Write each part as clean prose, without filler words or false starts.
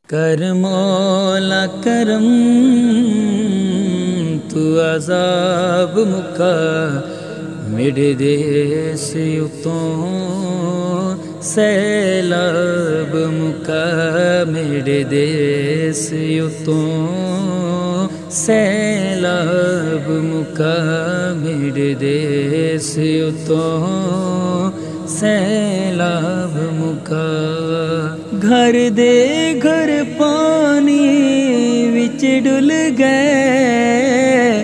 کر مولا کرم تو عذاب مکا میرے دیس اتوں سیلاب مکا میرے دیس اتوں سیلاب مکا میرے دیس اتوں سیلاب مکا گھر دے گھر پانی وچ ڈل گئے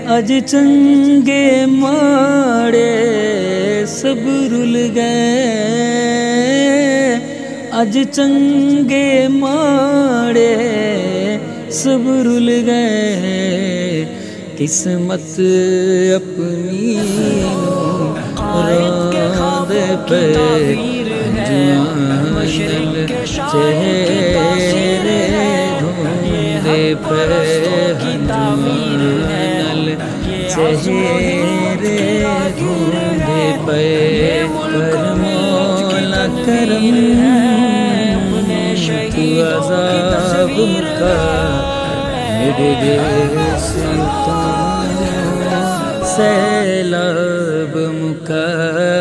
اج چنگے ماڑے سب رل گئے اج چنگے ماڑے سب رل گئے قسمت اپنی راند پہ جوان چہرے دھوندے پہ جوان چہرے دھوندے پہ پر مولا کرم تو عذاب مکا میرے دیس اتوں سیلاب مکا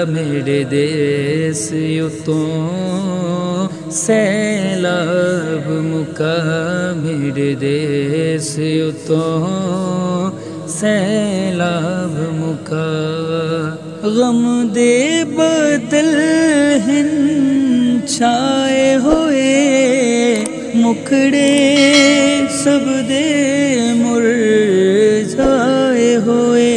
میرے دیس اتوں سیلاب مکا میرے دیس اتوں سیلاب مکا غم دے بدل ہن چھائے ہوئے مکھڑے سب دے مرجھائے ہوئے